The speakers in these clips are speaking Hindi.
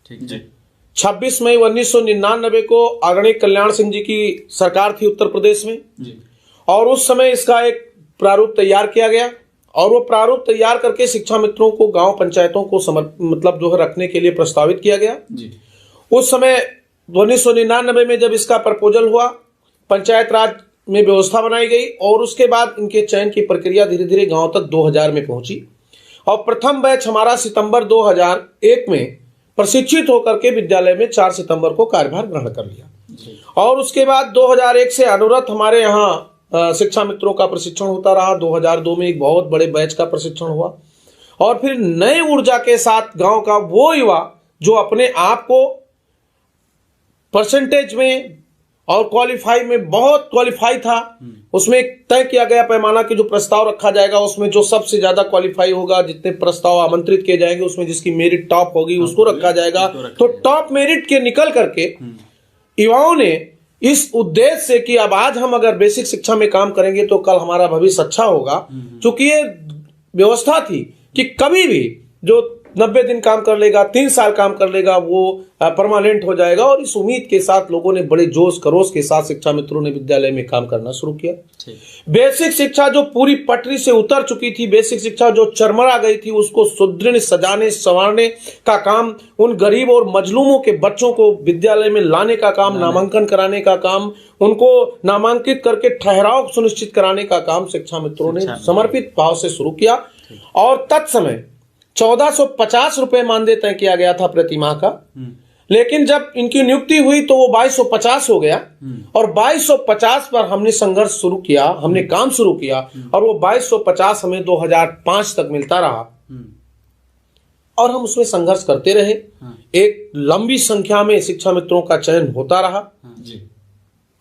ठीक जी। 26 मई 1999 को आदरणीय कल्याण सिंह जी की सरकार थी उत्तर प्रदेश में जी। और उस समय इसका एक प्रारूप तैयार किया गया और वो प्रारूप तैयार करके शिक्षा मित्रों को गांव पंचायतों को मतलब जो है रखने के लिए प्रस्तावित किया गया जी। उस समय 1999 में जब इसका प्रपोजल हुआ, पंचायत राज में व्यवस्था बनाई गई और उसके बाद इनके चयन की प्रक्रिया धीरे धीरे गांव तक 2000 में पहुंची और प्रथम बैच हमारा सितंबर 2001 में प्रशिक्षित होकर के विद्यालय में 4 सितंबर को कार्यभार ग्रहण कर लिया और उसके बाद 2001 से अनवरत हमारे यहाँ शिक्षा मित्रों का प्रशिक्षण होता रहा। 2002 में एक बहुत बड़े बैच का प्रशिक्षण हुआ और फिर नए ऊर्जा के साथ गांव का वो युवा जो अपने आप को परसेंटेज में और क्वालिफाई में बहुत क्वालिफाई था, उसमें तय किया गया पैमाना कि जो प्रस्ताव रखा जाएगा उसमें जो सबसे ज्यादा क्वालिफाई होगा, जितने प्रस्ताव आमंत्रित किए जाएंगे उसमें जिसकी मेरिट टॉप होगी उसको रखा जाएगा। तो टॉप मेरिट के निकल करके युवाओं ने इस उद्देश्य से कि अब आज हम अगर बेसिक शिक्षा में काम करेंगे तो कल हमारा भविष्य अच्छा होगा, क्योंकि ये व्यवस्था थी कि कभी भी जो 90 दिन काम कर लेगा, 3 साल काम कर लेगा, वो परमानेंट हो जाएगा और इस उम्मीद के साथ लोगों ने बड़े जोश खरोश के साथ शिक्षा मित्रों ने विद्यालय में काम करना शुरू किया। बेसिक शिक्षा जो पूरी पटरी से उतर चुकी थी, बेसिक शिक्षा जो चरमरा गई थी, उसको सुदृढ़ सजाने संवारने का काम, उन गरीब और मजलूमों के बच्चों को विद्यालय में लाने का काम, नामांकन कराने का काम, उनको नामांकित करके ठहराव सुनिश्चित कराने का काम शिक्षा मित्रों ने समर्पित भाव से शुरू किया और तत्समय 1450 रुपए मानदेय तय किया गया था प्रति माह का। लेकिन जब इनकी नियुक्ति हुई तो वो 2250 हो गया और 2250 पर हमने संघर्ष शुरू किया, हमने काम शुरू किया और वो 2250 हमें 2005 तक मिलता रहा और हम उसमें संघर्ष करते रहे। एक लंबी संख्या में शिक्षा मित्रों का चयन होता रहा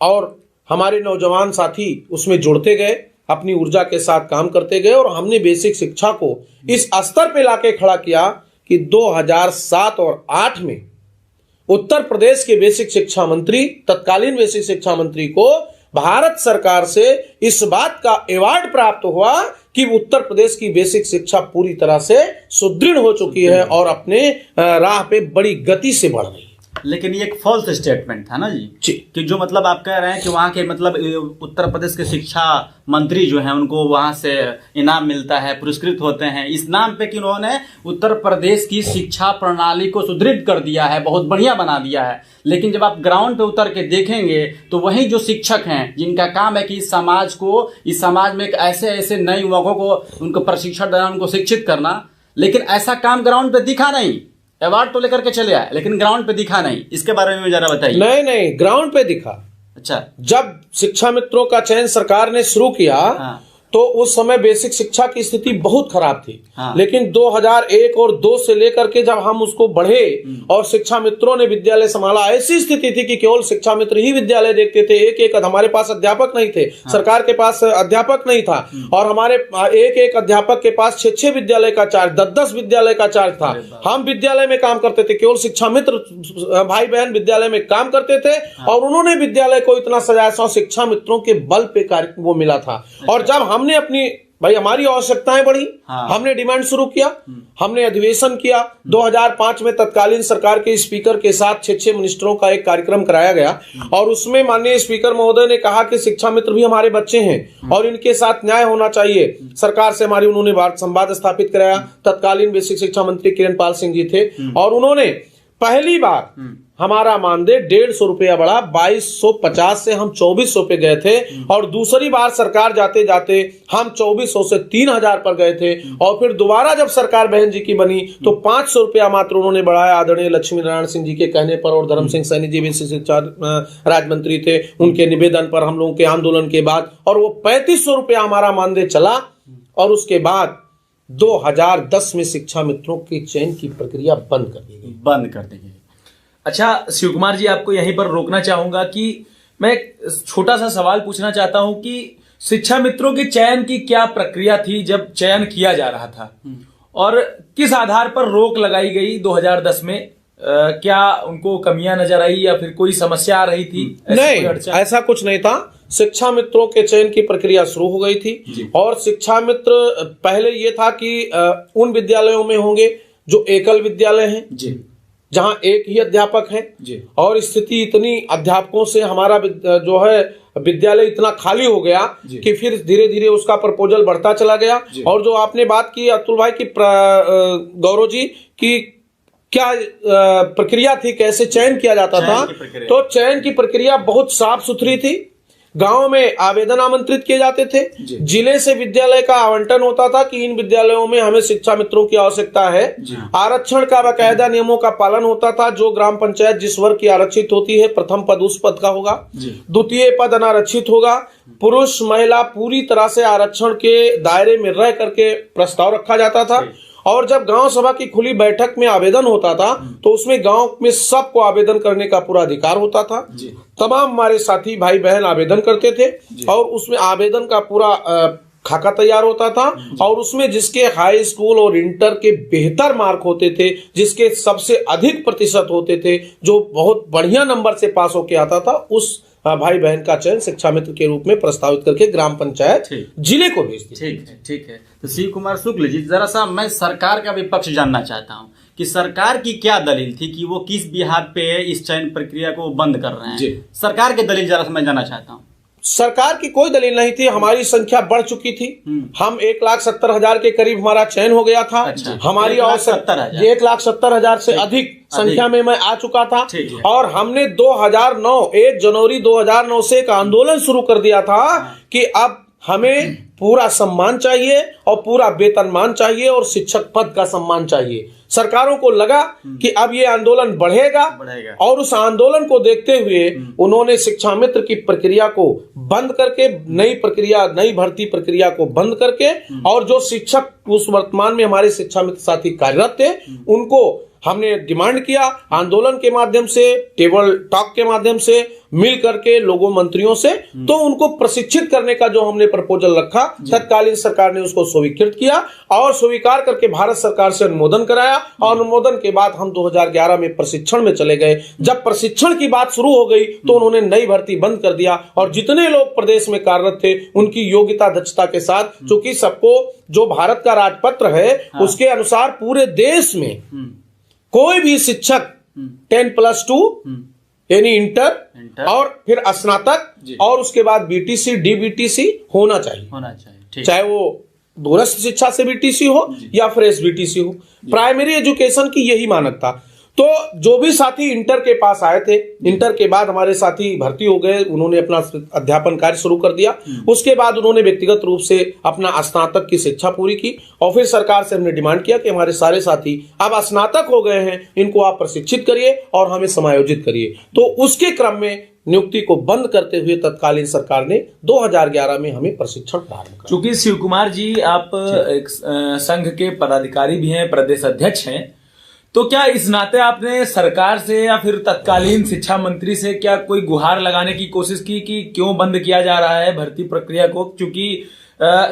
और हमारे नौजवान साथी उसमें जुड़ते गए, अपनी ऊर्जा के साथ काम करते गए और हमने बेसिक शिक्षा को इस स्तर पे लाके खड़ा किया कि 2007 और 8 में उत्तर प्रदेश के बेसिक शिक्षा मंत्री, तत्कालीन बेसिक शिक्षा मंत्री को भारत सरकार से इस बात का अवार्ड प्राप्त हुआ कि उत्तर प्रदेश की बेसिक शिक्षा पूरी तरह से सुदृढ़ हो चुकी है और अपने राह पे बड़ी गति से बढ़ रही है। लेकिन ये एक फॉल्स स्टेटमेंट था ना जी कि जो मतलब आप कह रहे हैं कि वहाँ के मतलब उत्तर प्रदेश के शिक्षा मंत्री जो हैं उनको वहाँ से इनाम मिलता है, पुरस्कृत होते हैं इस नाम पे कि उन्होंने उत्तर प्रदेश की शिक्षा प्रणाली को सुदृढ़ कर दिया है, बहुत बढ़िया बना दिया है। लेकिन जब आप ग्राउंड पे उतर के देखेंगे तो वही जो शिक्षक हैं जिनका काम है कि इस समाज में एक ऐसे ऐसे नए युवकों को उनको प्रशिक्षण देना, उनको शिक्षित करना, लेकिन ऐसा काम ग्राउंड पे दिखा नहीं। अवार्ड तो लेकर के चले आए लेकिन ग्राउंड पे दिखा नहीं, इसके बारे में जरा बताइए। नहीं, ग्राउंड पे दिखा। अच्छा, जब शिक्षा मित्रों का चयन सरकार ने शुरू किया तो उस समय बेसिक शिक्षा की स्थिति बहुत खराब थी। लेकिन 2001 और 2 से लेकर के जब हम उसको बढ़े और शिक्षा मित्रों ने विद्यालय संभाला, ऐसी स्थिति थी कि केवल शिक्षा मित्र ही विद्यालय देखते थे। एक हमारे पास अध्यापक नहीं थे, सरकार के पास अध्यापक नहीं था और हमारे एक अध्यापक के पास 6 विद्यालय का चार्ज, 10 विद्यालय का चार्ज था। हम विद्यालय में काम करते थे, केवल शिक्षा मित्र भाई बहन विद्यालय में काम करते थे और उन्होंने विद्यालय को इतना सजाया शिक्षा मित्रों के बल पे कार्य वो मिला था। और जब हमने अपनी हमारी आवश्यकताएं बढ़ी, हमने डिमांड शुरू किया, हमने अधिवेशन किया। 2005 में तत्कालीन सरकार के स्पीकर के साथ 6 मिनिस्टरों का एक कार्यक्रम कराया गया और उसमें माननीय स्पीकर महोदय ने कहा कि शिक्षा मित्र भी हमारे बच्चे हैं और इनके साथ न्याय होना चाहिए। सरकार से हमारी उन्होंने संवाद स्थापित कराया। तत्कालीन बेसिक शिक्षा मंत्री किरण पाल सिंह जी थे और उन्होंने पहली बार हमारा मानदेय 150 रुपया बढ़ा, 2250 से हम 2400 पे गए थे और दूसरी बार सरकार जाते जाते हम 2400 से 3000 पर गए थे और फिर दोबारा जब सरकार बहन जी की बनी तो 500 रुपया मात्र उन्होंने बढ़ाया। आदरणीय लक्ष्मी नारायण सिंह जी के कहने पर और धर्म सिंह सैनी जी भी शिक्षा राज्य मंत्री थे, उनके निवेदन पर हम लोगों के आंदोलन के बाद और वो 3500 रुपया हमारा मानदेय चला और उसके बाद 2010 में शिक्षा मित्रों के चयन की प्रक्रिया बंद कर दी गई। अच्छा शिव कुमार जी, आपको यहीं पर रोकना चाहूंगा कि मैं छोटा सा सवाल पूछना चाहता हूं कि शिक्षा मित्रों के चयन की क्या प्रक्रिया थी जब चयन किया जा रहा था और किस आधार पर रोक लगाई गई 2010 में? क्या उनको कमियां नजर आई या फिर कोई समस्या आ रही थी? नहीं, ऐसा कुछ नहीं था। शिक्षा मित्रों के चयन की प्रक्रिया शुरू हो गई थी और शिक्षा मित्र पहले ये था कि उन विद्यालयों में होंगे जो एकल विद्यालय हैं, जहां एक ही अध्यापक है जी। और स्थिति इतनी अध्यापकों से हमारा जो है विद्यालय इतना खाली हो गया कि फिर धीरे धीरे उसका प्रपोजल बढ़ता चला गया। और जो आपने बात की अतुल भाई की गौरव जी की क्या प्रक्रिया थी, कैसे चयन किया जाता था, तो चयन की प्रक्रिया बहुत साफ सुथरी थी। गांव में आवेदन आमंत्रित किए जाते थे, जिले से विद्यालय का आवंटन होता था कि इन विद्यालयों में हमें शिक्षा मित्रों की आवश्यकता है। आरक्षण का बाकायदा नियमों का पालन होता था। जो ग्राम पंचायत जिस वर्ग की आरक्षित होती है, प्रथम पद उस पद का होगा, द्वितीय पद अनारक्षित होगा। पुरुष महिला पूरी तरह से आरक्षण के दायरे में रह करके प्रस्ताव रखा जाता था। और जब गांव सभा की खुली बैठक में आवेदन होता था तो उसमें गांव में सबको आवेदन करने का पूरा अधिकार होता था। तमाम हमारे साथी भाई बहन आवेदन करते थे और उसमें आवेदन का पूरा खाका तैयार होता था। और उसमें जिसके हाई स्कूल और इंटर के बेहतर मार्क होते थे, जिसके सबसे अधिक प्रतिशत होते थे, जो बहुत बढ़िया नंबर से पास होके आता था, उस भाई बहन का चयन शिक्षा मित्र के रूप में प्रस्तावित करके ग्राम पंचायत जिले को भेज दी। ठीक है। तो शिव कुमार शुक्ल जी, जरा सा मैं सरकार का विपक्ष जानना चाहता हूँ कि सरकार की क्या दलील थी कि वो किस बिहार पे इस चयन प्रक्रिया को बंद कर रहे हैं। सरकार की दलील जरा सा मैं जानना चाहता हूँ। सरकार की कोई दलील नहीं थी। हमारी संख्या बढ़ चुकी थी। हम 1,70,000 के करीब हमारा चयन हो गया था। हमारी 1,70,000 से अधिक संख्या में मैं आ चुका था। और हमने 1 जनवरी 2009 से एक आंदोलन शुरू कर दिया था कि अब हमें पूरा सम्मान चाहिए और पूरा वेतनमान चाहिए और शिक्षक पद का सम्मान चाहिए। सरकारों को लगा कि अब ये आंदोलन बढ़ेगा और उस आंदोलन को देखते हुए उन्होंने शिक्षा मित्र की प्रक्रिया को बंद करके नई भर्ती प्रक्रिया को बंद करके और जो शिक्षक उस वर्तमान में हमारे शिक्षा मित्र साथी कार्यरत थे उनको हमने डिमांड किया आंदोलन के माध्यम से, टेबल टॉक के माध्यम से, मिल करके लोगों मंत्रियों से, तो उनको प्रशिक्षित करने का जो हमने प्रपोजल रखा, तत्कालीन सरकार ने उसको स्वीकृत किया और स्वीकार करके भारत सरकार से अनुमोदन कराया। और अनुमोदन के बाद हम 2011 में प्रशिक्षण में चले गए। जब प्रशिक्षण की बात शुरू हो गई तो उन्होंने नई भर्ती बंद कर दिया और जितने लोग प्रदेश में कार्यरत थे उनकी योग्यता दक्षता के साथ, चूंकि सबको जो भारत का राजपत्र है उसके अनुसार पूरे देश में कोई भी शिक्षक 10+2 यानी इंटर और फिर स्नातक और उसके बाद बीटीसी डीबीटीसी होना चाहिए। चाहे वो दूरस्थ शिक्षा से बीटीसी हो या फिर एसबीटीसी हो। प्राइमरी एजुकेशन की यही मानक था। तो जो भी साथी इंटर के पास आए थे, इंटर के बाद हमारे साथी भर्ती हो गए, उन्होंने अपना अध्यापन कार्य शुरू कर दिया। उसके बाद उन्होंने व्यक्तिगत रूप से अपना स्नातक की शिक्षा पूरी की और फिर सरकार से हमने डिमांड किया कि हमारे सारे साथी अब स्नातक हो गए हैं, इनको आप प्रशिक्षित करिए और हमें समायोजित करिए। तो उसके क्रम में नियुक्ति को बंद करते हुए तत्कालीन सरकार ने 2011 में हमें प्रशिक्षण प्रारंभ किया। चूंकि शिव कुमार जी आप एक संघ के पदाधिकारी भी हैं, प्रदेश अध्यक्ष हैं, तो क्या इस नाते आपने सरकार से या फिर तत्कालीन शिक्षा मंत्री से क्या कोई गुहार लगाने की कोशिश की कि क्यों बंद किया जा रहा है भर्ती प्रक्रिया को? क्योंकि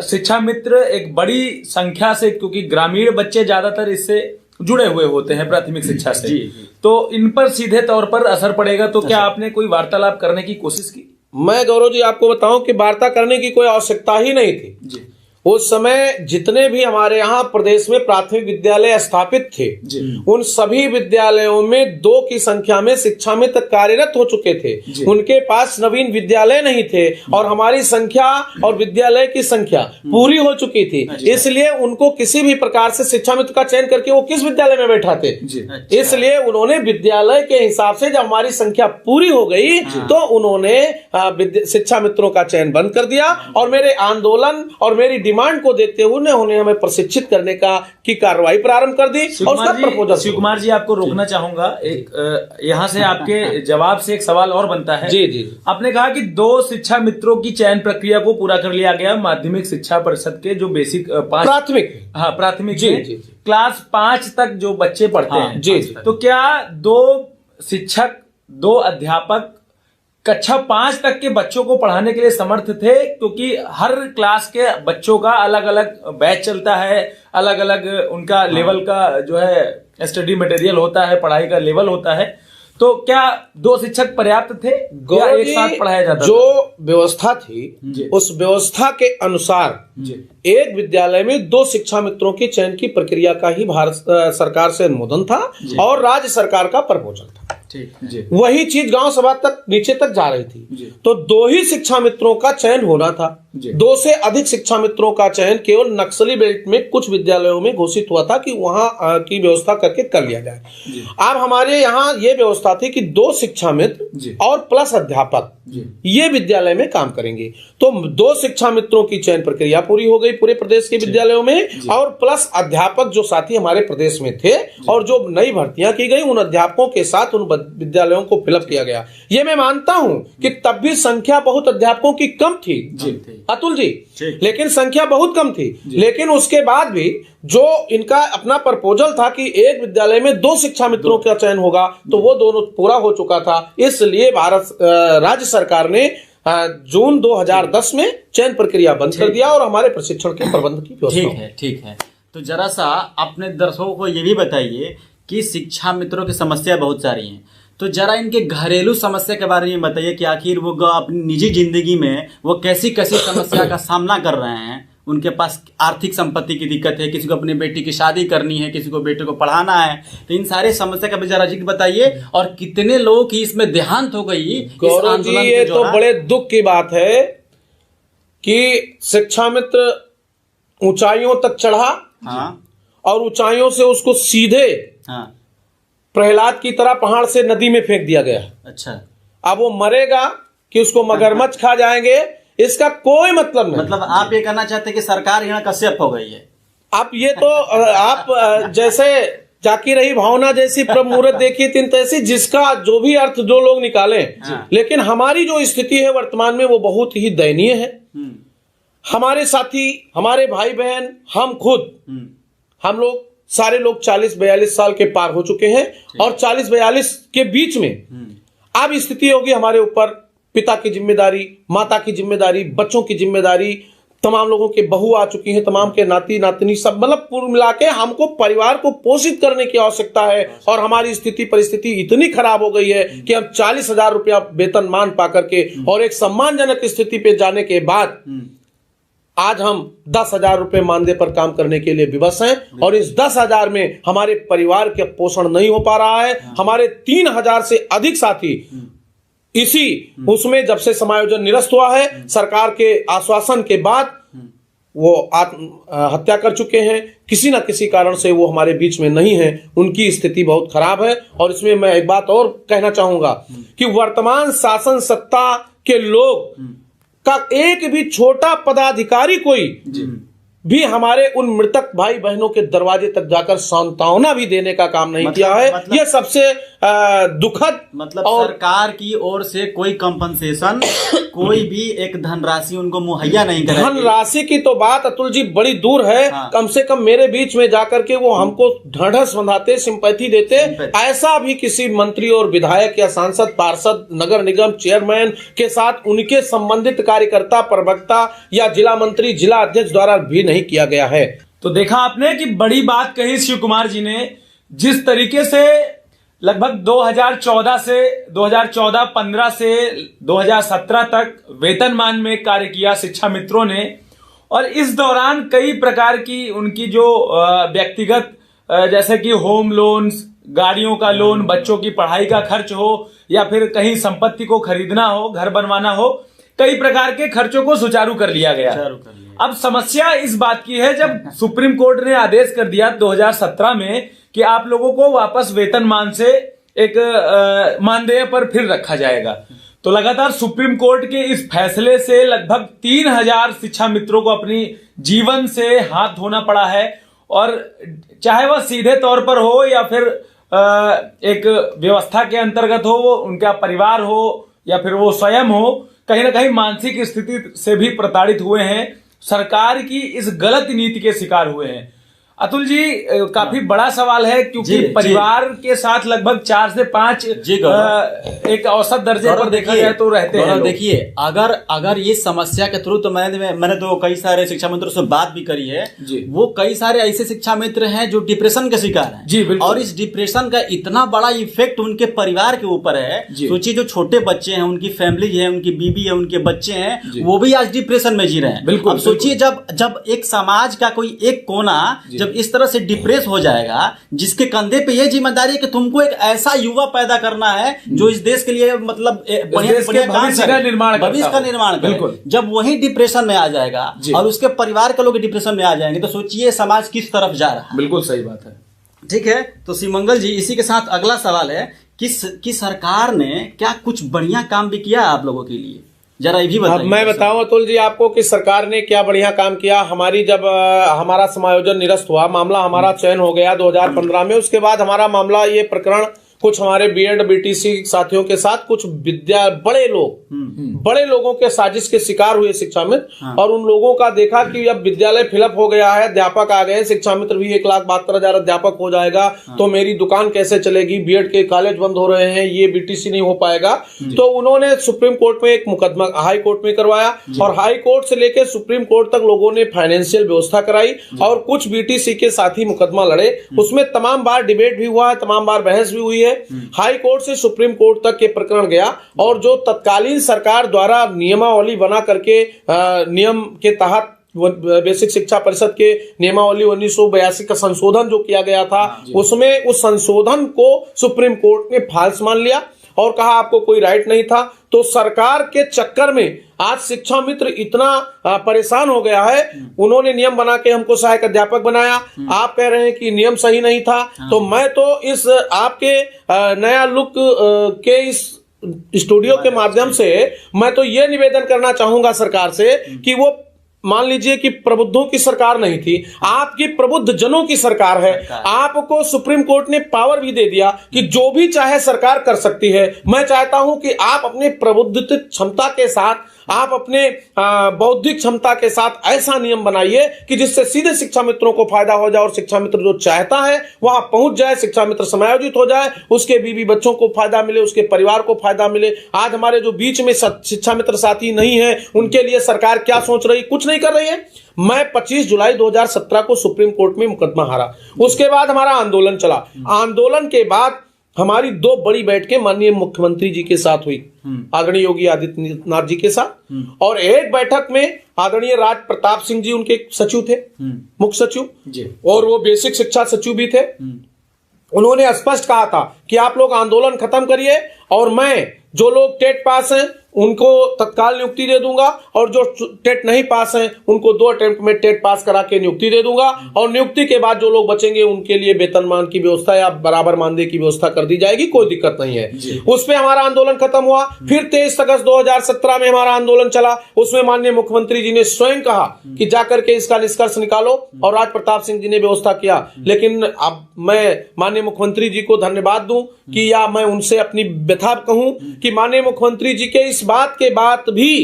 शिक्षा मित्र एक बड़ी संख्या से, क्योंकि ग्रामीण बच्चे ज्यादातर इससे जुड़े हुए होते हैं प्राथमिक शिक्षा से, तो इन पर सीधे तौर पर असर पड़ेगा। तो क्या आपने कोई वार्तालाप करने की कोशिश की? मैं गौरव जी आपको बताऊं कि वार्ता करने की कोई आवश्यकता ही नहीं थी। उस समय जितने भी हमारे यहाँ प्रदेश में प्राथमिक विद्यालय स्थापित थे उन सभी विद्यालयों में 2 की संख्या में शिक्षा मित्र कार्यरत हो चुके थे। उनके पास नवीन विद्यालय नहीं थे और हमारी संख्या और विद्यालय की संख्या पूरी हो चुकी थी। इसलिए उनको किसी भी प्रकार से शिक्षा मित्र का चयन करके वो किस विद्यालय में बैठाते, इसलिए उन्होंने विद्यालय के हिसाब से जब हमारी संख्या पूरी हो गई तो उन्होंने शिक्षा मित्रों का चयन बंद कर दिया और मेरे आंदोलन और मेरी डिमांड को देखते हुए उन्होंने हमें प्रशिक्षित करने की कार्रवाई प्रारंभ कर दी और उसका प्रपोजल। शिव कुमार जी आपको रोकना चाहूंगा, एक यहाँ से आपके जवाब से एक सवाल और बनता है। जी। आपने कहा कि 2 शिक्षा मित्रों की चयन प्रक्रिया को पूरा कर लिया गया माध्यमिक शिक्षा परिषद के जो बेसिक प्राथमिक क्लास 5 तक जो बच्चे पढ़ते हैं। जी। तो क्या 2 शिक्षक 2 अध्यापक कक्षा 5 तक के बच्चों को पढ़ाने के लिए समर्थ थे? क्योंकि हर क्लास के बच्चों का अलग अलग बैच चलता है, अलग अलग उनका लेवल का जो है स्टडी मटेरियल होता है, पढ़ाई का लेवल होता है। तो क्या 2 शिक्षक पर्याप्त थे या एक साथ पढ़ाया जाता जो व्यवस्था थी उस व्यवस्था के अनुसार एक विद्यालय में 2 शिक्षा मित्रों के चयन की प्रक्रिया का ही भारत सरकार से अनुमोदन था और राज्य सरकार का प्रपोजल था। वही चीज गांव सभा तक नीचे तक जा रही थी। तो 2 ही शिक्षा मित्रों का चयन होना था। 2 से अधिक शिक्षा मित्रों का चयन केवल नक्सली बेल्ट में कुछ विद्यालयों में घोषित हुआ था कि वहां की व्यवस्था करके कर लिया जाए। अब हमारे यहाँ ये व्यवस्था थी कि 2 शिक्षा मित्र और प्लस अध्यापक ये विद्यालय में काम करेंगे। तो 2 शिक्षा मित्रों की चयन प्रक्रिया पूरी हो गई पूरे प्रदेश के विद्यालयों में और प्लस अध्यापक जो साथी हमारे प्रदेश में थे और जो नई भर्तियां की गई उन अध्यापकों के साथ उन विद्यालयों को फिलअप किया गया। ये मैं मानता हूं कि तब भी संख्या बहुत अध्यापकों की कम थी अतुल जी, लेकिन संख्या बहुत कम थी। लेकिन उसके बाद भी जो इनका अपना प्रपोजल था कि एक विद्यालय में 2 शिक्षा मित्रों का चयन होगा तो वो दोनों पूरा हो चुका था। इसलिए भारत राज्य सरकार ने जून 2010 में चयन प्रक्रिया बंद कर दिया और हमारे प्रशिक्षण के प्रबंध की व्यवस्था। ठीक है। तो जरा सा अपने दर्शकों को ये भी बताइए कि शिक्षा मित्रों की समस्या बहुत सारी हैं, तो जरा इनके घरेलू समस्या के बारे में बताइए कि आखिर वो अपनी निजी जिंदगी में वो कैसी कैसी समस्या का सामना कर रहे हैं। उनके पास आर्थिक संपत्ति की दिक्कत है, किसी को अपनी बेटी की शादी करनी है, किसी को बेटे को पढ़ाना है, तो इन सारे समस्या का भी जरा जिक्र बताइए और कितने लोगों की इसमें देहांत हो गई इस आंदोलन ये तो बड़े दुख की बात है कि शिक्षा मित्र ऊंचाइयों तक चढ़ा और ऊंचाइयों से उसको सीधे प्रहलाद की तरह पहाड़ से नदी में फेंक दिया गया। अच्छा, अब वो मरेगा कि उसको मगरमच्छ खा जाएंगे इसका कोई मतलब नहीं। मतलब आप ये कहना चाहते हैं कि सरकार यहाँ कश्यप हो गई है। आप ये तो आप जैसे जाकी रही भावना जैसी प्रमुहूर्त देखी तीन तैसी जिसका जो भी अर्थ जो लोग निकाले, लेकिन हमारी जो स्थिति है वर्तमान में वो बहुत ही दयनीय है। हमारे साथी, हमारे भाई बहन, हम खुद, हम लोग सारे लोग 40-42 साल के पार हो चुके हैं और 40-42 के बीच में अब स्थिति होगी हमारे ऊपर पिता की जिम्मेदारी, माता की जिम्मेदारी, बच्चों की जिम्मेदारी, तमाम लोगों के बहू आ चुकी हैं, तमाम के नाती नातनी सब, मतलब पूर्ण मिला के हमको परिवार को पोषित करने की आवश्यकता है। और हमारी स्थिति परिस्थिति इतनी खराब हो गई है कि हम 40,000 रुपया वेतन मान पा करके और एक सम्मानजनक स्थिति पे जाने के बाद आज हम 10,000 रुपए मानदेय पर काम करने के लिए विवश हैं और इस 10,000 में हमारे परिवार का पोषण नहीं हो पा रहा है। हमारे 3,000 से अधिक साथी इसी उसमें जब से समायोजन निरस्त हुआ है, सरकार के आश्वासन के बाद वो हत्या कर चुके हैं। किसी न किसी कारण से वो हमारे बीच में नहीं है, उनकी स्थिति बहुत खराब है। और इसमें मैं एक बात और कहना चाहूंगा कि वर्तमान शासन सत्ता के लोग का एक भी छोटा पदाधिकारी कोई भी हमारे उन मृतक भाई बहनों के दरवाजे तक जाकर सांत्वना भी देने का काम नहीं किया है। यह सबसे दुखद, मतलब सरकार की ओर से कोई कंपनसेशन, कोई भी एक धनराशि उनको मुहैया नहीं करेगी। धनराशि की तो बात अतुल जी बड़ी दूर है। कम से कम मेरे बीच में जाकर के वो हमको ढांढस बंधाते, सिंपैथी देते। ऐसा भी किसी मंत्री और विधायक या सांसद, पार्षद, नगर निगम चेयरमैन के साथ उनके संबंधित कार्यकर्ता, प्रवक्ता या जिला मंत्री, जिला अध्यक्ष द्वारा भी नहीं किया गया है। तो देखा आपने कि बड़ी बात कही शिव कुमार जी ने। जिस तरीके से लगभग 2014 से 2014-15 से 2017 तक वेतनमान में कार्य किया शिक्षा मित्रों ने, और इस दौरान कई प्रकार की उनकी जो व्यक्तिगत जैसे कि होम लोन्स, गाड़ियों का लोन, बच्चों की पढ़ाई का खर्च हो या फिर कहीं संपत्ति को खरीदना हो, घर बनवाना हो, कई प्रकार के खर्चों को सुचारू कर लिया गया। अब समस्या इस बात की है, जब सुप्रीम कोर्ट ने आदेश कर दिया 2017 में कि आप लोगों को वापस वेतनमान से एक मानदेय पर फिर रखा जाएगा, तो लगातार सुप्रीम कोर्ट के इस फैसले से लगभग 3,000 शिक्षा मित्रों को अपनी जीवन से हाथ धोना पड़ा है। और चाहे वह सीधे तौर पर हो या फिर एक व्यवस्था के अंतर्गत हो, वो उनका परिवार हो या फिर वो स्वयं हो, कहीं ना कहीं मानसिक स्थिति से भी प्रताड़ित हुए हैं, सरकार की इस गलत नीति के शिकार हुए हैं। अतुल जी, काफी बड़ा सवाल है क्योंकि परिवार के साथ लगभग 4 से 5 एक औसत दर्जे पर देखा जाए तो रहते हैं। देखिए, अगर ये समस्या के थ्रू, तो मैंने तो कई सारे शिक्षा मित्रों से बात भी करी है, वो कई सारे ऐसे शिक्षा मित्र हैं जो डिप्रेशन के शिकार हैं जी, बिल्कुल। और इस डिप्रेशन का इतना बड़ा इफेक्ट उनके परिवार के ऊपर है। सोचिए, जो छोटे बच्चे हैं, उनकी फैमिली है, उनकी बीबी है, उनके बच्चे हैं, वो भी आज डिप्रेशन में जी रहे हैं। बिल्कुल। अब सोचिए, जब एक समाज का कोई एक कोना जब इस तरह से डिप्रेस हो जाएगा, जिसके कंधे पे ये जिम्मेदारी है कि तुमको एक ऐसा युवा पैदा करना है जो इस देश के लिए मतलब भविष्य का निर्माण करे। जब वही डिप्रेशन में आ जाएगा और उसके परिवार के लोग डिप्रेशन में आ जाएंगे, तो सोचिए समाज किस तरफ जा रहा है। बिल्कुल सही बात है। ठीक है, तो शिवमंगल जी, इसी के साथ अगला सवाल है कि सरकार ने क्या कुछ बढ़िया काम भी किया आप लोगों के लिए, जरा ये भी बताइए। मैं बताऊं अतुल जी आपको कि सरकार ने क्या बढ़िया काम किया। हमारी जब हमारा समायोजन निरस्त हुआ, मामला हमारा चयन हो गया 2015 में, उसके बाद हमारा मामला ये प्रकरण कुछ हमारे बीएड बीटीसी साथियों के साथ कुछ बड़े लोगों के साजिश के शिकार हुए शिक्षा मित्र, और उन लोगों का देखा कि अब विद्यालय फिलअप हो गया है, अध्यापक आ गए, शिक्षा मित्र भी 1,72,000 अध्यापक हो जाएगा, तो मेरी दुकान कैसे चलेगी, बीएड के कॉलेज बंद हो रहे हैं, ये बीटीसी नहीं हो पाएगा। तो उन्होंने सुप्रीम कोर्ट में एक मुकदमा हाई कोर्ट में करवाया, और हाई कोर्ट से लेकर सुप्रीम कोर्ट तक लोगों ने फाइनेंशियल व्यवस्था कराई, और कुछ बीटीसी के साथी मुकदमा लड़े। उसमें तमाम बार डिबेट भी हुआ है, तमाम बार बहस भी हुई है। हाई कोर्ट से सुप्रीम कोर्ट तक के प्रकरण गया, और जो तत्कालीन सरकार द्वारा नियमावली बना करके नियम के तहत बेसिक शिक्षा परिषद के नियमावली 1982 का संशोधन जो किया गया था, उसमें उस संशोधन को सुप्रीम कोर्ट ने फाल्स मान लिया और कहा आपको कोई राइट नहीं था। तो सरकार के चक्कर में आज शिक्षा मित्र इतना परेशान हो गया है। उन्होंने नियम बना के हमको सहायक अध्यापक बनाया, आप कह रहे हैं कि नियम सही नहीं था। तो मैं तो इस आपके नया लुक के इस स्टूडियो के माध्यम से मैं तो ये निवेदन करना चाहूंगा सरकार से कि वो मान लीजिए कि प्रबुद्धों की सरकार नहीं थी, आपकी प्रबुद्ध जनों की सरकार है। आपको सुप्रीम कोर्ट ने पावर भी दे दिया कि जो भी चाहे सरकार कर सकती है। मैं चाहता हूं कि आप अपने प्रबुद्ध क्षमता के साथ, आप अपने बौद्धिक क्षमता के साथ ऐसा नियम बनाइए कि जिससे सीधे शिक्षा मित्रों को फायदा हो जाए, और शिक्षा मित्र जो चाहता है वहां पहुंच जाए, शिक्षा मित्र समायोजित हो जाए, उसके बीवी बच्चों को फायदा मिले, उसके परिवार को फायदा मिले। आज हमारे जो बीच में शिक्षा मित्र साथी नहीं है, उनके लिए सरकार क्या सोच रही, कुछ नहीं कर रही है। मैं 25 जुलाई 2017 को सुप्रीम कोर्ट में मुकदमा हारा, उसके बाद हमारा आंदोलन चला। आंदोलन के बाद हमारी 2 बड़ी बैठकें माननीय मुख्यमंत्री जी के साथ हुई, आदरणीय योगी आदित्यनाथ जी के साथ, और एक बैठक में आदरणीय राज प्रताप सिंह जी उनके सचिव थे, मुख्य सचिव, और वो बेसिक शिक्षा सचिव भी थे। उन्होंने स्पष्ट कहा था कि आप लोग आंदोलन खत्म करिए, और मैं जो लोग टेट पास हैं उनको तत्काल नियुक्ति दे दूंगा, और जो टेट नहीं पास हैं उनको 2 अटेम्प्ट में टेट पास करा के नियुक्ति दे दूंगा, और नियुक्ति के बाद जो लोग बचेंगे उनके लिए वेतनमान की व्यवस्था या बराबर मानदेय की व्यवस्था कर दी जाएगी, कोई दिक्कत नहीं है। उस पे हमारा आंदोलन खत्म हुआ। फिर 23 अगस्त 2017 में हमारा आंदोलन चला। उसमें माननीय मुख्यमंत्री जी ने स्वयं कहा कि जाकर के इसका निष्कर्ष निकालो, और राज प्रताप सिंह जी ने व्यवस्था किया। लेकिन अब मैं माननीय मुख्यमंत्री जी को धन्यवाद दूं कि या मैं उनसे अपनी व्यथा कहूं कि माननीय मुख्यमंत्री जी के इस बात के बाद भी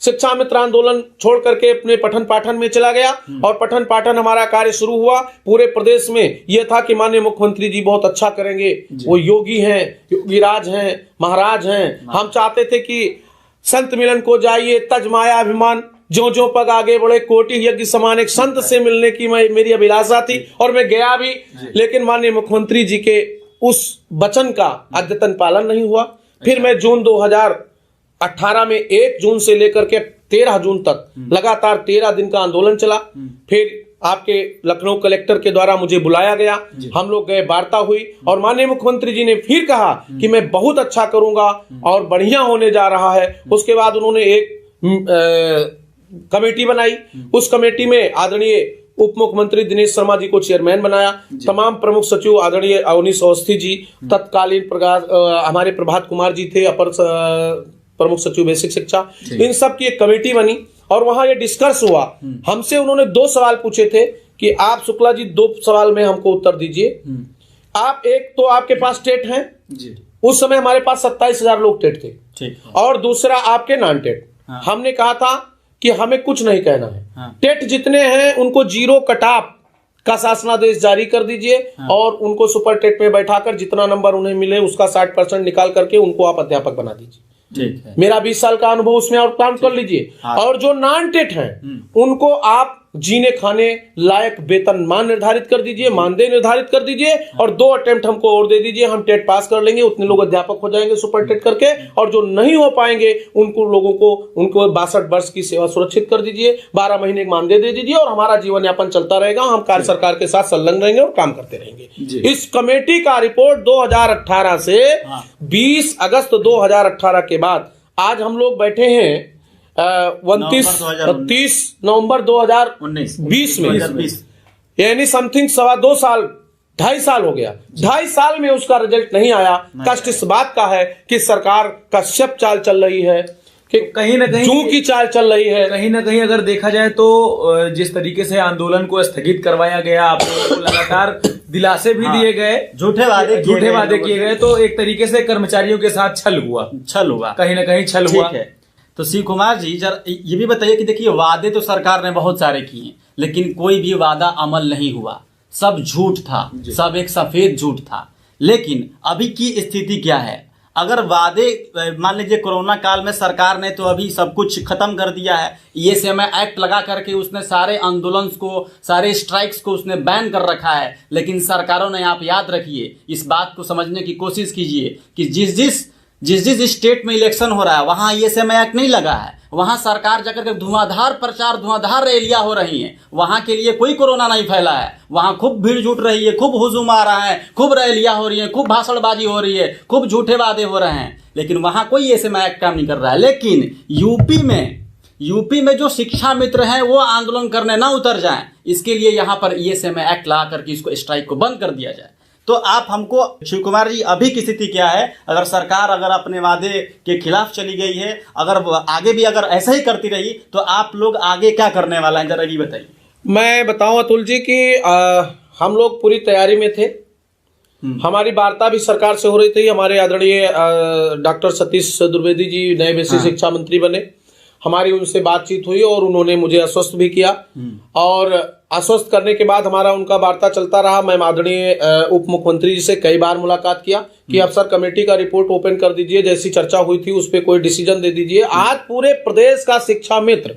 शिक्षा मित्र आंदोलन छोड़ करके अपने पठन पाठन में चला गया, और पठन पाठन हमारा कार्य शुरू हुआ। पूरे प्रदेश में यह था कि माननीय मुख्यमंत्री जी बहुत अच्छा करेंगे, वो योगी हैं, योगीराज हैं, महाराज हैं। हम चाहते थे कि संत मिलन को जाइए तज माया अभिमान, जो जो पग आगे बढ़े कोटि यज्ञ समान, एक संत से मिलने की मेरी अभिलाषा थी, और मैं गया भी। लेकिन माननीय मुख्यमंत्री जी के उस वचन का अद्यतन पालन नहीं हुआ। फिर मैं जून 2018 में 1 जून से लेकर के 13 जून तक लगातार 13 दिन का आंदोलन चला। फिर आपके लखनऊ कलेक्टर के द्वारा मुझे बुलाया गया, हम लोग गए, वार्ता हुई, और माननीय मुख्यमंत्री जी ने फिर कहा कि मैं बहुत अच्छा करूंगा और बढ़िया होने जा रहा है। उसके बाद उन्होंने एक कमेटी बनाई। उस कमेटी में आदरणीय उप मुख्यमंत्री दिनेश शर्मा जी को चेयरमैन बनाया। तमाम प्रमुख सचिव आदरणीय अवनीश अवस्थी जी, तत्कालीन हमारे प्रभात कुमार जी थे अपर प्रमुख सचिव बेसिक शिक्षा, इन सब की एक कमेटी बनी, और वहां ये डिस्कस हुआ। हमसे उन्होंने 2 सवाल पूछे थे कि आप शुक्ला जी 2 सवाल में हमको उत्तर दीजिए। आप एक तो आपके पास टेट हैं, उस समय हमारे पास 27,000 लोग टेट थे, और दूसरा आपके नॉन टेट। हमने कहा था कि हमें कुछ नहीं कहना है, टेट जितने हैं उनको 0 कट ऑफ का शासनादेश जारी कर दीजिए और उनको सुपर टेट में बैठाकर जितना नंबर उन्हें मिले उसका 60% निकाल करके उनको आप अध्यापक बना दीजिए। ठीक है। मेरा 20 साल का अनुभव उसमें और काम कर लीजिए। और जो नॉन टेट हैं उनको आप जीने खाने लायक वेतनमान निर्धारित कर दीजिए, मानदेय निर्धारित कर दीजिए और 2 अटेम्प्ट हमको और दे दीजिए, हम टेट पास कर लेंगे, उतने लोग अध्यापक हो जाएंगे सुपर टेट करके। और जो नहीं हो पाएंगे उनको लोगों को उनको 62 वर्ष की सेवा सुरक्षित कर दीजिए, 12 महीने का मानदेय दे दीजिए और हमारा जीवन यापन चलता रहेगा। हम कार्य सरकार के साथ संलग्न रहेंगे और काम करते रहेंगे। इस कमेटी का रिपोर्ट 2018 से 20 अगस्त 2018 के बाद आज हम लोग बैठे हैं 30 नवंबर 2019 में, यानी समथिंग 2.25 साल 2.5 साल हो गया। 2.5 साल में उसका रिजल्ट नहीं आया। कष्ट इस बात का है कि सरकार कश्यप चाल चल रही है, कि कहीं ना कहीं जूं की चाल चल रही है। कहीं ना कहीं अगर देखा जाए तो जिस तरीके से आंदोलन को स्थगित करवाया गया, आप लोगों को लगातार दिलासे भी दिए गए, झूठे वादे किए गए, तो एक तरीके से कर्मचारियों के साथ छल हुआ, कहीं ना कहीं छल हुआ। तो शिव कुमार जी जरा ये भी बताइए कि देखिए वादे तो सरकार ने बहुत सारे किए लेकिन कोई भी वादा अमल नहीं हुआ, सब झूठ था, सब एक सफेद झूठ था। लेकिन अभी की स्थिति क्या है? अगर वादे मान लीजिए कोरोना काल में सरकार ने तो अभी सब कुछ खत्म कर दिया है, ESMA एक्ट लगा करके उसने सारे आंदोलन को, सारे स्ट्राइक्स को उसने बैन कर रखा है। लेकिन सरकारों ने, आप याद रखिए, इस बात को समझने की कोशिश कीजिए कि जिस जिस स्टेट में इलेक्शन हो रहा है वहां ESMA एक्ट नहीं लगा है, वहां सरकार जाकर के धुआंधार प्रचार, धुआंधार रैलियां हो रही हैं, वहां के लिए कोई कोरोना नहीं फैला है, वहां खूब भीड़ जुट रही है, खूब हुजूम आ रहा है, खूब रैलियां हो रही हैं, खूब भाषणबाजी हो रही है, खूब झूठे वादे हो रहे हैं, लेकिन वहां कोई ESMA एक्ट काम नहीं कर रहा है। लेकिन यूपी में जो शिक्षा मित्र हैं वो आंदोलन करने ना उतर जाएं, इसके लिए यहां पर ESMA एक्ट ला करके इसको स्ट्राइक को बंद कर दिया जाए। तो आप हमको शिव कुमार जी अभी की स्थिति क्या है? अगर सरकार अगर अपने वादे के खिलाफ चली गई है, अगर आगे भी अगर ऐसा ही करती रही तो आप लोग आगे क्या करने वाला है, जरा ये बताइए। मैं बताऊं अतुल जी कि हम लोग पूरी तैयारी में थे। हमारी वार्ता भी सरकार से हो रही थी। हमारे आदरणीय डॉक्टर सतीश द्विवेदी जी नए बेसिक शिक्षा मंत्री बने, हमारी उनसे बातचीत हुई और उन्होंने मुझे आश्वस्त भी किया और आश्वस्त करने के बाद हमारा उनका वार्ता चलता रहा। मैं आदरणीय उप मुख्यमंत्री जी से कई बार मुलाकात किया कि अब सर कमेटी का रिपोर्ट ओपन कर दीजिए, जैसी चर्चा हुई थी उस पर कोई डिसीजन दे दीजिए। आज पूरे प्रदेश का शिक्षा मित्र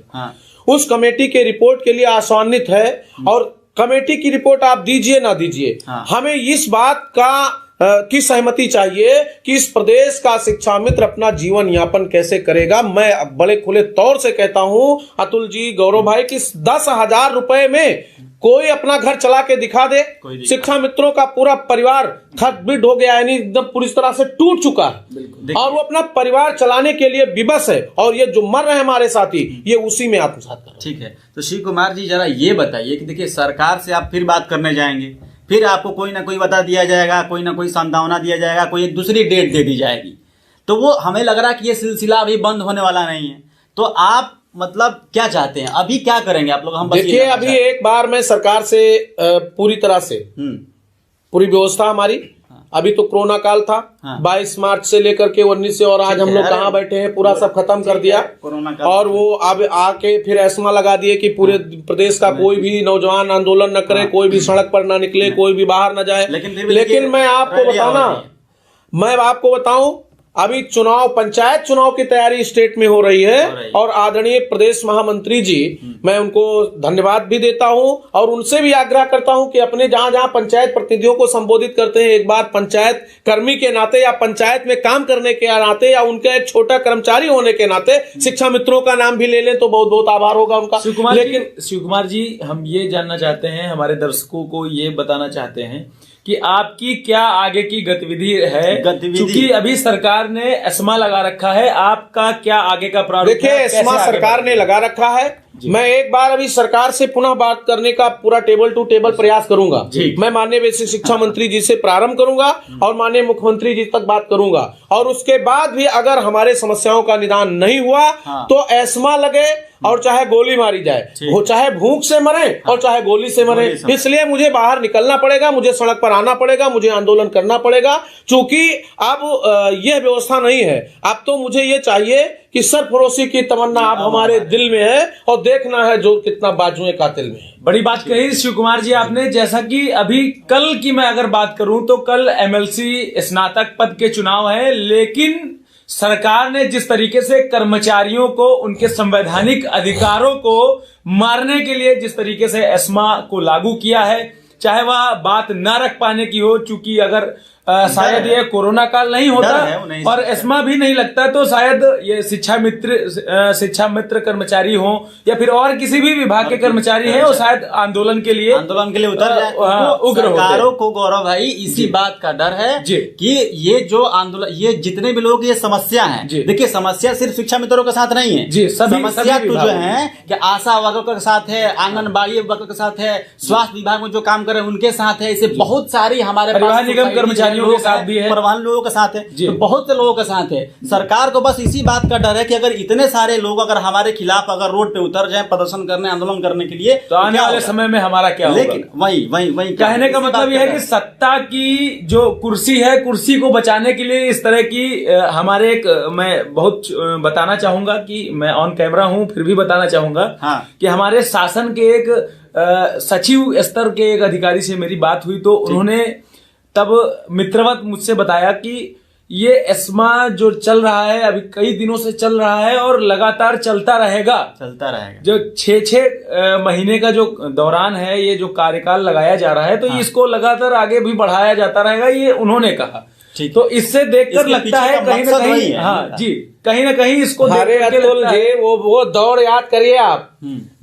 उस कमेटी के रिपोर्ट के लिए आशान्वित है और कमेटी की रिपोर्ट आप दीजिए ना दीजिए, हमें इस बात का की सहमति चाहिए कि इस प्रदेश का शिक्षा मित्र अपना जीवन यापन कैसे करेगा। मैं बड़े खुले तौर से कहता हूं अतुल जी, गौरव भाई, कि 10,000 रुपए में कोई अपना घर चला के दिखा दे। शिक्षा मित्रों का पूरा परिवार खत-बिड हो गया, यानी एकदम पूरी तरह से टूट चुका है और वो अपना परिवार चलाने के लिए विवश है और ये जो मर रहे हैं हमारे साथी, ये उसी में आत्मसात कर। ठीक है, तो शिव कुमार जी जरा ये बताइए कि देखिए सरकार से आप फिर बात करने जाएंगे, फिर आपको कोई ना कोई बता दिया जाएगा, कोई ना कोई सांत्वना दिया जाएगा, कोई एक दूसरी डेट दे दी जाएगी, तो वो हमें लग रहा है कि ये सिलसिला अभी बंद होने वाला नहीं है। तो आप मतलब क्या चाहते हैं, अभी क्या करेंगे आप लोग? हम देखिए, अभी एक बार मैं सरकार से पूरी तरह से पूरी व्यवस्था हमारी, अभी तो कोरोना काल था, 22 मार्च से लेकर के 19 से और आज हम लोग कहाँ बैठे हैं, पूरा सब खत्म कर दिया और वो अब आके फिर एस्मा लगा दिए कि पूरे प्रदेश का कोई भी नौजवान आंदोलन न करे, कोई भी सड़क पर ना निकले, कोई भी बाहर न जाए। लेकिन मैं आपको बताऊं अभी पंचायत चुनाव की तैयारी स्टेट में हो रही है और आदरणीय प्रदेश महामंत्री जी, मैं उनको धन्यवाद भी देता हूं और उनसे भी आग्रह करता हूं कि अपने जहां जहां पंचायत प्रतिनिधियों को संबोधित करते हैं, एक बार पंचायत कर्मी के नाते या पंचायत में काम करने के नाते या उनका एक छोटा कर्मचारी होने के नाते शिक्षा मित्रों का नाम भी ले लें तो बहुत बहुत आभार होगा उनका। लेकिन शिव कुमार जी, हम ये जानना चाहते हैं, हमारे दर्शकों को ये बताना चाहते हैं कि आपकी क्या आगे की गतिविधि है, क्योंकि अभी सरकार ने एस्मा लगा रखा है, आपका क्या आगे का प्रारूप? देखिए, एस्मा सरकार ने लगा रखा है, मैं एक बार अभी सरकार से पुनः बात करने का पूरा टेबल टू टेबल प्रयास करूंगा। मैं माननीय बेसिक शिक्षा मंत्री जी से प्रारंभ करूंगा और माननीय मुख्यमंत्री जी तक बात करूंगा और उसके बाद भी अगर हमारे समस्याओं का निदान नहीं हुआ तो एस्मा लगे और चाहे गोली मारी जाए, वो चाहे भूख से मरे और चाहे गोली से मरे। इसलिए मुझे बाहर निकलना पड़ेगा, मुझे सड़क पर आना पड़ेगा, मुझे आंदोलन करना पड़ेगा, क्योंकि अब यह व्यवस्था नहीं है। अब तो मुझे ये चाहिए कि सरफरोशी की तमन्ना अब हमारे दिल में है और देखना है जो कितना बाजुए कातिल में है। बड़ी बात कही शिव कुमार जी आपने। जैसा कि अभी कल की मैं अगर बात करूं तो कल एमएलसी स्नातक पद के चुनाव है, लेकिन सरकार ने जिस तरीके से कर्मचारियों को उनके संवैधानिक अधिकारों को मारने के लिए जिस तरीके से एस्मा को लागू किया है, चाहे वह बात न रख पाने की हो, चूंकि अगर शायद ये कोरोना काल नहीं होता और एस्मा भी नहीं लगता तो शायद ये शिक्षा मित्र कर्मचारी हो या फिर और किसी भी विभाग के कर्मचारी हैं, वो शायद आंदोलन के लिए उतर जाए। उग्र सरकारों को गौरव भाई इसी बात का डर है कि ये जो आंदोलन, ये जितने भी लोग ये समस्या है, देखिए समस्या सिर्फ शिक्षा मित्रों के साथ नहीं है, समस्या तो जो है कि आशा वर्कर के साथ है, आंगनबाड़ी वर्कर के साथ है, स्वास्थ्य विभाग में जो काम कर रहे हैं उनके साथ है, इसे बहुत सारी हमारे परिवहन निगम कर्मचारी के साथ भी है, परिवहन लोगों के साथ है, तो बहुत से लोगों के साथ है। सरकार को बस इसी बात का डर है कि अगर इतने सारे लोग अगर हमारे खिलाफ अगर रोड पे उतर जाएं प्रदर्शन करने, आंदोलन करने के लिए, तो आने वाले समय में हमारा क्या होगा। लेकिन वही कहने का मतलब यह है कि सत्ता की जो कुर्सी है, कुर्सी को बचाने के लिए इस तरह की हमारे एक, मैं बहुत बताना चाहूंगा कि मैं ऑन कैमरा हूं फिर भी बताना चाहूंगा कि हमारे शासन के एक सचिव स्तर के एक अधिकारी से मेरी बात हुई तो उन्होंने तब मित्रवत मुझसे बताया कि ये एस्मा जो चल रहा है अभी कई दिनों से चल रहा है और लगातार चलता रहेगा। जो 6 महीने का जो दौरान है, ये जो कार्यकाल लगाया जा रहा है, तो इसको लगातार आगे भी बढ़ाया जाता रहेगा, ये उन्होंने कहा। तो इससे देखकर लगता है कहीं ना कहीं, हाँ जी, कहीं ना कहीं इसको अतुल जी वो दौड़ याद करिए आप,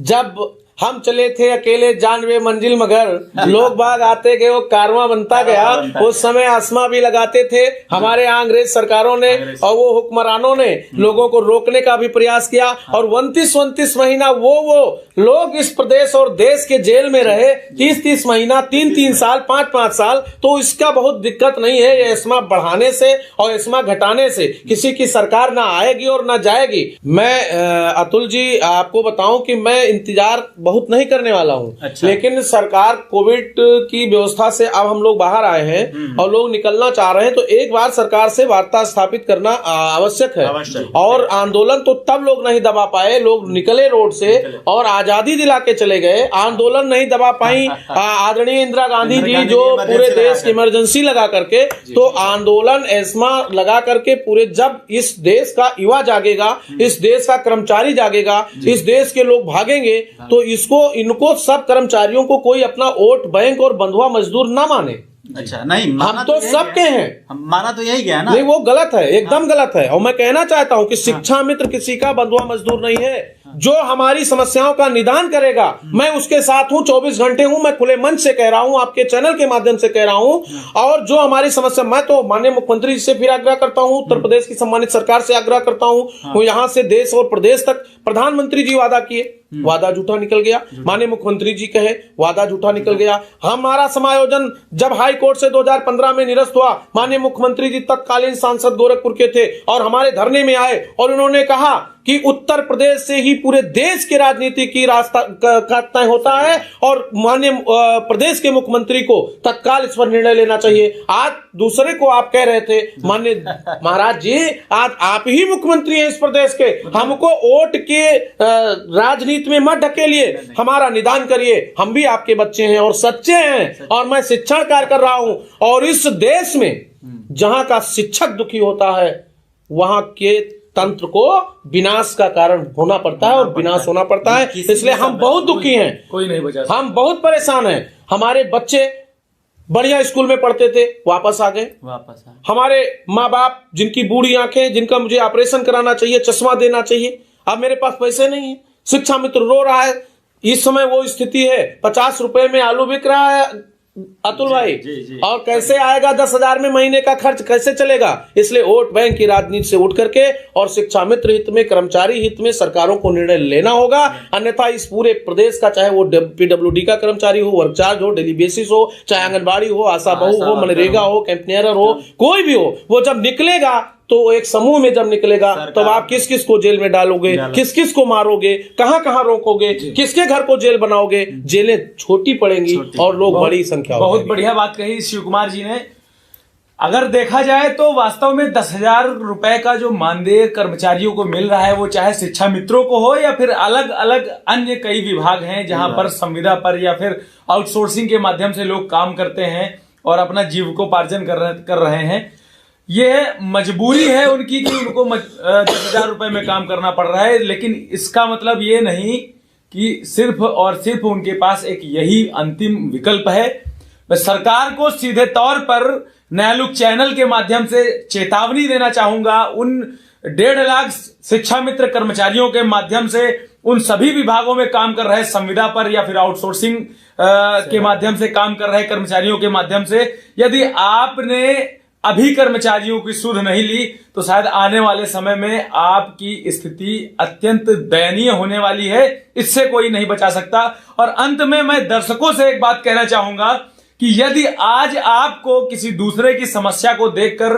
जब हम चले थे अकेले जानवे मंजिल मगर लोग बाग आते गए, वो कारवां बनता गया। उस समय आसमा भी लगाते थे हमारे यहाँ अंग्रेज सरकारों ने और वो हुक्मरानों ने लोगों को रोकने का भी प्रयास किया और 29 महीना वो लोग इस प्रदेश और देश के जेल में रहे, 30 महीना, 3 साल, 5 साल। तो इसका बहुत दिक्कत नहीं है, ये एस्मा बढ़ाने से और एस्मा घटाने से किसी की सरकार ना आएगी और ना जाएगी। मैं अतुल जी आपको बताऊं कि मैं इंतजार बहुत नहीं करने वाला हूं। अच्छा। लेकिन सरकार कोविड की व्यवस्था से अब हम लोग बाहर आए हैं और लोग निकलना चाह रहे हैं, तो एक बार सरकार से वार्ता स्थापित करना आवश्यक है। और आंदोलन तो तब लोग नहीं दबा पाए, लोग निकले रोड से और आजादी दिला के चले गए। आंदोलन नहीं दबा पाई आदरणीय इंदिरा गांधी जी, जो पूरे देश की इमरजेंसी लगा करके, तो आंदोलन एस्मा लगा करके पूरे, जब इस देश का युवा जागेगा, इस देश का कर्मचारी जागेगा, इस देश के लोग भागेंगे, तो इनको सब कर्मचारियों को कोई अपना वोट बैंक और बंधुआ मजदूर ना माने। अच्छा, नहीं हम तो सबके हैं, माना तो यही गया ना। नहीं, वो गलत है, एकदम गलत है। और मैं कहना चाहता हूं कि शिक्षा मित्र किसी का बंधुआ मजदूर नहीं है। जो हमारी समस्याओं का निदान करेगा, मैं उसके साथ हूं, 24 घंटे हूं। मैं खुले मन से कह रहा हूं, आपके चैनल के माध्यम से कह रहा हूं। और जो हमारी समस्या, मैं तो माननीय मुख्यमंत्री जी से फिर आग्रह करता हूं, उत्तर प्रदेश की सम्मानित सरकार से आग्रह करता हूं, वो यहां से देश और प्रदेश तक, प्रधानमंत्री जी वादा किए, वादा झूठा निकल गया। माननीय मुख्यमंत्री जी कहे, वादा झूठा निकल गया। हमारा समायोजन जब हाई कोर्ट से 2015 में निरस्त हुआ, माननीय मुख्यमंत्री जी तत्कालीन सांसद गोरखपुर के थे और हमारे धरने में आए और उन्होंने कहा कि उत्तर प्रदेश से ही पूरे देश की राजनीति की रास्ता का तय होता है और माननीय प्रदेश के मुख्यमंत्री को तत्काल इस पर निर्णय लेना चाहिए। आज दूसरे को आप कह रहे थे, माननीय महाराज जी, आज आप ही मुख्यमंत्री हैं इस प्रदेश के, हमको वोट के राजनीति में मत ढकेलिए, हमारा निदान करिए। हम भी आपके बच्चे हैं और सच्चे हैं और मैं शिक्षण कार्य कर रहा हूं और इस देश में जहां का शिक्षक दुखी होता है, वहां के तंत्र को विनाश का कारण होना पड़ता है और विनाश होना पड़ता है। इसलिए हम बहुत दुखी हैं, कोई नहीं बचा, हम बहुत परेशान हैं। हमारे बच्चे बढ़िया स्कूल में पढ़ते थे, वापस आ गए। हमारे माँ बाप जिनकी बूढ़ी आंखें, जिनका मुझे ऑपरेशन कराना चाहिए, चश्मा देना चाहिए, अब मेरे पास पैसे नहीं है। शिक्षा मित्र रो रहा है, इस समय वो स्थिति है, 50 रुपए में आलू बिक रहा है अतुल भाई, और कैसे आएगा 10,000 में महीने का खर्च, कैसे चलेगा? इसलिए वोट बैंक की राजनीति से उठ करके और शिक्षा मित्र हित में, कर्मचारी हित में सरकारों को निर्णय लेना होगा। अन्यथा इस पूरे प्रदेश का, चाहे वो पीडब्ल्यूडी का कर्मचारी हो, वर्क चार्ज हो, डेली बेसिस हो, चाहे आंगनबाड़ी हो, आशा बहू हो, मनरेगा हो, कैंपनियर हो, कोई भी हो, वो जब निकलेगा तो एक समूह में जब निकलेगा तब आप किस किस को जेल में डालोगे, किस किस को मारोगे, कहां कहां रोकोगे, किसके घर को जेल बनाओगे, जेलें छोटी पड़ेंगी और लोग बड़ी संख्या। बहुत बढ़िया बात कही शिव कुमार जी ने। अगर देखा जाए तो वास्तव में 10,000 रुपए का जो मानदेय कर्मचारियों को मिल रहा है, वो चाहे शिक्षा मित्रों को हो या फिर अलग अलग अन्य कई विभाग हैं जहां पर संविदा पर या फिर आउटसोर्सिंग के माध्यम से लोग काम करते हैं और अपना जीविकोपार्जन कर रहे हैं। यह मजबूरी है उनकी कि उनको 10,000 रुपए में काम करना पड़ रहा है, लेकिन इसका मतलब ये नहीं कि सिर्फ और सिर्फ उनके पास एक यही अंतिम विकल्प है। मैं सरकार को सीधे तौर पर न्यायलुक चैनल के माध्यम से चेतावनी देना चाहूंगा, उन 1.5 लाख शिक्षा मित्र कर्मचारियों के माध्यम से उन सभी विभागों में काम कर रहे संविदा पर या फिर आउटसोर्सिंग के माध्यम से काम कर रहे कर्मचारियों के माध्यम से, यदि आपने अभी कर्मचारियों की सुध नहीं ली तो शायद आने वाले समय में आपकी स्थिति अत्यंत दयनीय होने वाली है। इससे कोई नहीं बचा सकता। और अंत में मैं दर्शकों से एक बात कहना चाहूंगा कि यदि आज आपको किसी दूसरे की समस्या को देखकर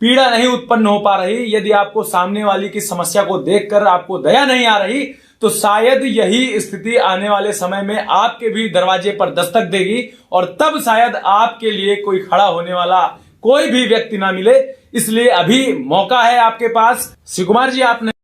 पीड़ा नहीं उत्पन्न हो पा रही, यदि आपको सामने वाली की समस्या को देखकर आपको दया नहीं आ रही, तो शायद यही स्थिति आने वाले समय में आपके भी दरवाजे पर दस्तक देगी और तब शायद आपके लिए कोई खड़ा होने वाला कोई भी व्यक्ति ना मिले। इसलिए अभी मौका है आपके पास। शिव कुमार जी, आपने